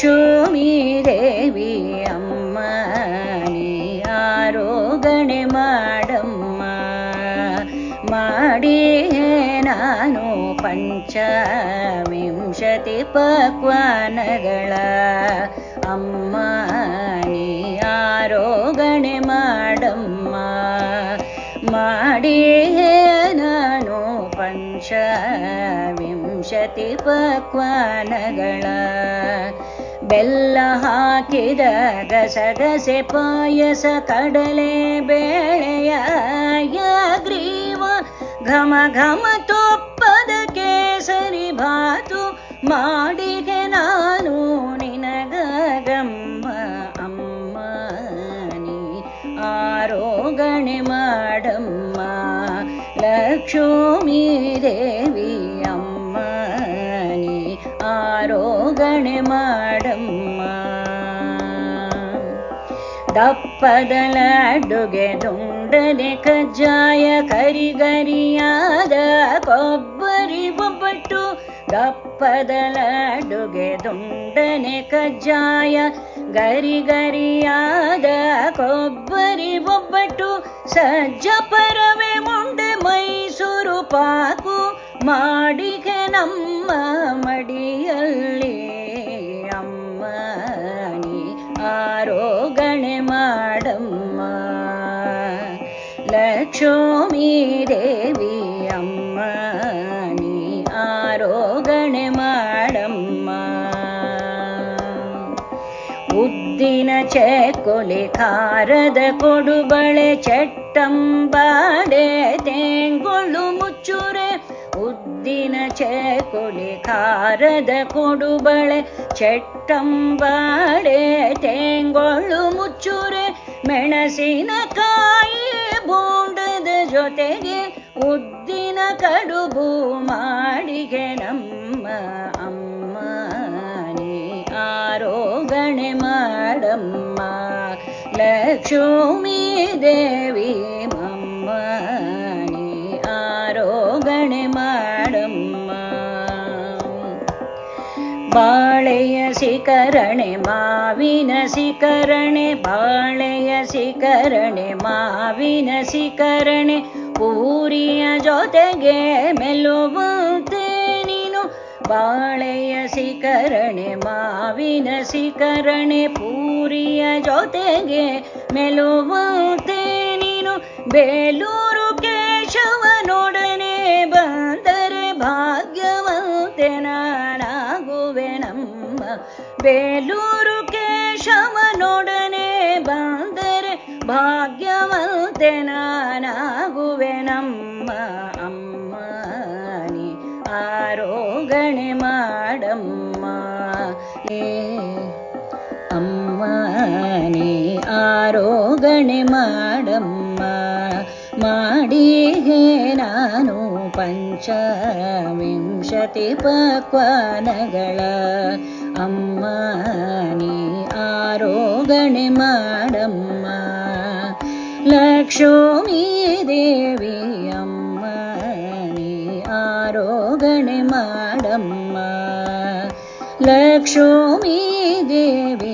ಲಕ್ಷ್ಮೀ ದೇವಿ ಅಮ್ಮ ನೀ ಆರೋಗಣೆ ಮಾಡಮ್ಮ. ಮಾಡಿಯೇ ನಾನು ಪಂಚವಿಂಶತಿ ಪಕ್ವಾನಗಳ ಅಮ್ಮ ನೀ ಆರೋಗಣೆ ಮಾಡಮ್ಮ. ಮಾಡಿಯೇ ನಾನು ಪಂಚವಿಂಶತಿ ಪಕ್ವಾನಗಳ ಬೆಲ್ಲ ಹಾಕಿದ ಗಸಗಸೆ ಪಾಯಸ ಕಡಲೆ ಬೇಳೆಯ ಗ್ರೀವ ಘಮ ಘಮ ತುಪ್ಪದ ಕೇಸರಿ ಭಾತು ಮಾಡಿಗೆ ನಾನು ನಿನಗಮ್ಮ. ಅಮ್ಮ ನೀ ಆರೋಗಣೆ ಮಾಡಮ್ಮ. ಲಕ್ಷ್ಮೀ ದೇವಿ ಅಮ್ಮ ನೀ ಆರೋಗಣೆ ಮಾಡಮ್ಮ. ದಪ್ಪದ ಲಡ್ಡುಗೆ ದುಂಡನೆ ಕಜ್ಜಾಯ ಕರಿಗರಿಯಾದ ಕೊಬ್ಬರಿ ಬೊಬ್ಬಟ್ಟು. ದಪ್ಪದ ಲಡ್ಡುಗೆ ದುಂಡನೆ ಕಜ್ಜಾಯ ಗರಿಗರಿಯಾದ ಕೊಬ್ಬರಿ ಬೊಬ್ಬಟ್ಟು. ಸಜ್ಜ ಪರವೆ ಮುಂಡೆ ಮೈಸೂರು ಪಾಕು ಮಾಡಿಗೆ ನಮ್ಮ ಮಡಿಯಲ್ಲಿ. ಅಮ್ಮ ನೀ ಆರೋಗಣೆ ಮಾಡಮ್ಮ. ಲಕ್ಷ್ಮೀ ದೇವಿ ಅಮ್ಮ ನೀ ಆರೋಗಣೆ ಮಾಡಮ್ಮ. ಉದ್ದಿನ ಚಕ್ಕುಲಿ ಖಾರದ ಕೊಡುಬಳೆ ಚಟ್ಟಂಬಾಡೆ ತೇಂಗೊಳ್ಳು ಮುಚ್ಚುರೆ. ಉದ್ದಿನ ಚಕ್ಕುಲಿ ಖಾರದ ಕೊಡುಬಳೆ ಚಟ್ಟಂಬಾಡೆ ತೇಂಗೊಳ್ಳು ಮುಚ್ಚುರೆ. ಮೆಣಸಿನಕಾಯಿ ಬೂಂಡದ ಜೊತೆಗೆ ಉದ್ದಿನ ಕಡುಬು ಮಾಡಿಗೆ ನಮ್ಮ. ಅಮ್ಮ ನೀ ಆರೋಗಣೆ ಮಾಡಮ್ಮ. ಲಕ್ಷ್ಮೀ ದೇವಿ ಅಮ್ಮ ನೀ ಆರೋಗಣೆ ಮಾಡಮ್ಮ. ಬಾಳೆಯ ಶಿಖರಣೆ ಮಾವಿನ ಶಿಖರಣೆ ಬಾಳೆಯ ಶಿಖರಣೆ ಮಾವಿನ ಶಿಖರಣೆ ಪೂರಿಯ ಜೊತೆಗೆ ಮೆಲುವಂತೆ ನೀನು. ಬಾಳೆಯ ಶಿಖರಣೆ ಮಾವಿನ ಶಿಖರಣೆ ಪೂರಿಯ ಜೊತೆಗೆ ಮೆಲುವಂತೆ ನೀನು. ಬೇಲೂರು ಕೇಶವನೊಡನೆ ಬಂದರೆ ಭಾಗ್ಯವಂತೆ ನಾನಾಗುವೆ ನಮ್ಮ. ಬೇಲೂರು ಕೇಶವನೊಡನೆ ಬಂದರೆ ಭಾಗ್ಯವಂತೆ ನಾನಾಗುವೆ ನಮ್ಮ. ಅಮ್ಮ ನೀ ಆರೋಗಣೆ ಮಾಡಮ್ಮ. ಅಮ್ಮ ನೀ ಆರೋಗಣೆ ಮಾಡಮ್ಮ. ಮಾಡಿಗೆ ನಾನು ಪಂಚವಿಂಶತಿ ಪಕ್ವಾನಗಳ ಅಮ್ಮ ನೀ ಆರೋಗಣೆ ಮಾಡಮ್ಮ. ಲಕ್ಷ್ಮೀ ದೇವಿ ಅಮ್ಮ ನೀ ಆರೋಗಣೆ ಮಾಡಮ್ಮ. ಲಕ್ಷ್ಮೀ ದೇವಿ